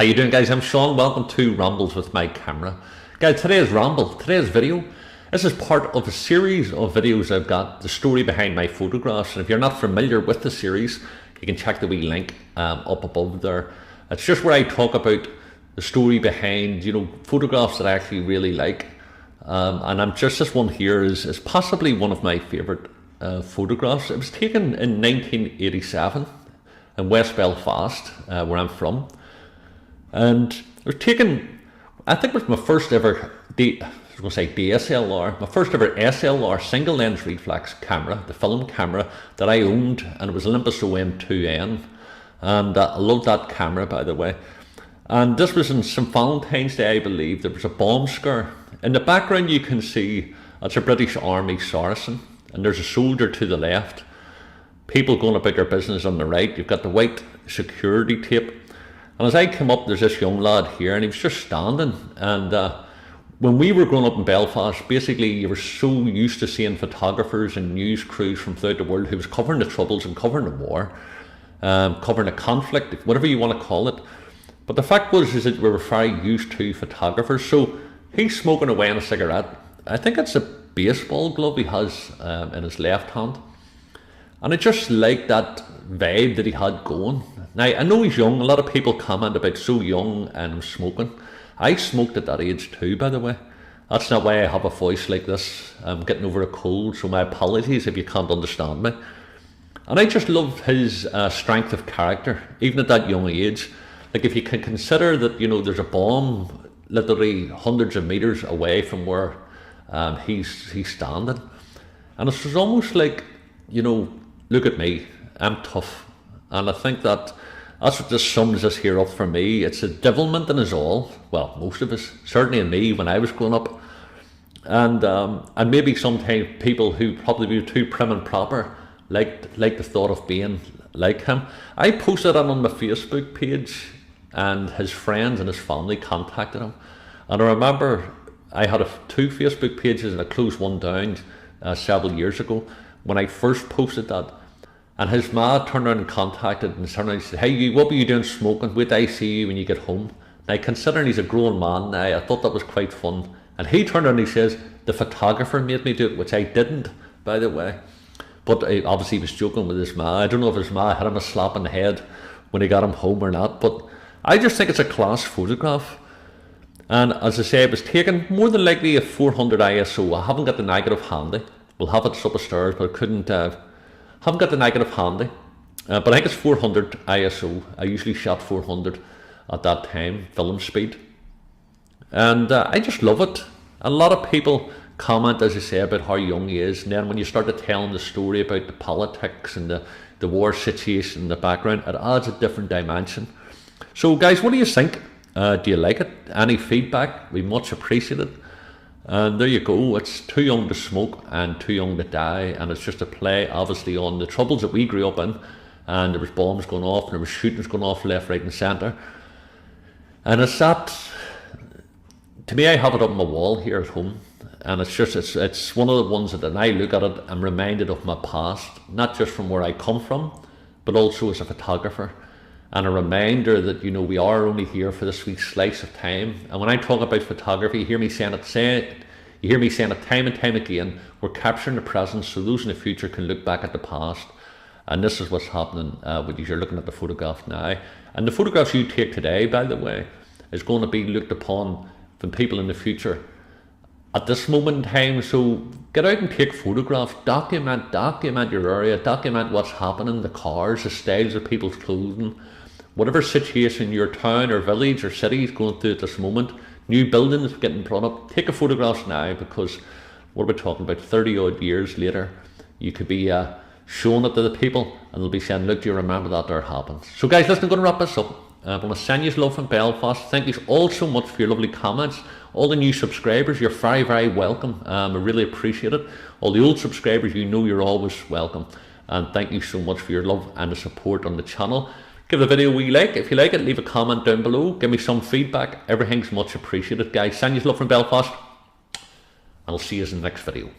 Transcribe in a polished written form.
How you doing, guys? I'm Sean. Welcome to Rambles with my camera. Guys, today's video, this is part of a series of videos I've got, the story behind my photographs. And if you're not familiar with the series, you can check the wee link up above there. It's just where I talk about the story behind, photographs that I actually really like. This one here is possibly one of my favourite photographs. It was taken in 1987 in West Belfast, where I'm from. And it was taken, I think it was my first ever DSLR, my first ever SLR single lens reflex camera, the film camera that I owned, and it was Olympus OM2N. And I love that camera, by the way. And this was in St. Valentine's Day, I believe. There was a bomb scare. In the background you can see it's a British Army Saracen, and there's a soldier to the left. People going about their business on the right. You've got the white security tape. And as I came up, there's this young lad here, and he was just standing. And when we were growing up in Belfast, basically you were so used to seeing photographers and news crews from throughout the world who was covering the troubles and covering the war, covering the conflict, whatever you want to call it. But the fact is that we were very used to photographers. So he's smoking away on a cigarette. I think it's a baseball glove he has in his left hand. And I just like that vibe that he had going. Now, I know he's young. A lot of people comment about so young and smoking. I smoked at that age too, by the way. That's not why I have a voice like this. I'm getting over a cold, so my apologies if you can't understand me. And I just love his strength of character, even at that young age. Like, if you can consider that, there's a bomb literally hundreds of meters away from where he's standing. And it's just almost like, look at me, I'm tough. And I think that's what just sums this here up for me. It's a devilment in us all. Well, most of us, certainly in me when I was growing up. And maybe sometimes people who probably were too prim and proper like the thought of being like him. I posted that on my Facebook page, and his friends and his family contacted him. And I remember I had two Facebook pages, and I closed one down several years ago when I first posted that. And his ma turned around and contacted and said, "Hey, what were you doing smoking? Wait till I see you when you get home." Now, considering he's a grown man now, I thought that was quite fun. And he turned around and he says, "The photographer made me do it," which I didn't, by the way. But obviously he was joking with his ma. I don't know if his ma hit him a slap in the head when he got him home or not, but I just think it's a class photograph. And as I say, it was taken more than likely at 400 ISO. I haven't got the negative handy. We'll have it upstairs, but I couldn't... haven't got the negative handy, but I think it's 400 ISO. I usually shot 400 at that time, film speed. And I just love it. A lot of people comment, as I say, about how young he is. And then when you start to tell them the story about the politics and the war situation in the background, it adds a different dimension. So guys, what do you think? Do you like it? Any feedback? We much appreciate it. And there you go. It's too young to smoke and too young to die, and it's just a play obviously on the troubles that we grew up in. And there was bombs going off, and there was shootings going off left, right and centre. And it's that, to me, I have it up on my wall here at home, and it's one of the ones that when I look at it, I'm reminded of my past, not just from where I come from, but also as a photographer. And a reminder that, we are only here for this wee slice of time. And when I talk about photography, you hear me saying it time and time again. We're capturing the present so those in the future can look back at the past. And this is what's happening when you're looking at the photograph now. And the photographs you take today, by the way, is going to be looked upon from people in the future at this moment in time. So get out and take photographs, document your area, document what's happening, the cars, the styles of people's clothing, whatever situation your town or village or city is going through at this moment, new buildings getting brought up, take a photographs now, because what are we talking about, 30 odd years later, you could be showing it to the people and they'll be saying, "Look, do you remember that there happened?" So guys, listen, I'm going to wrap this up. I'm going to send you love from Belfast. Thank you all so much for your lovely comments. All the new subscribers, you're very, very welcome. I really appreciate it. All the old subscribers, you're always welcome. And thank you so much for your love and the support on the channel. Give the video a wee like. If you like it, leave a comment down below. Give me some feedback. Everything's much appreciated, guys. Send you love from Belfast. And I'll see you in the next video.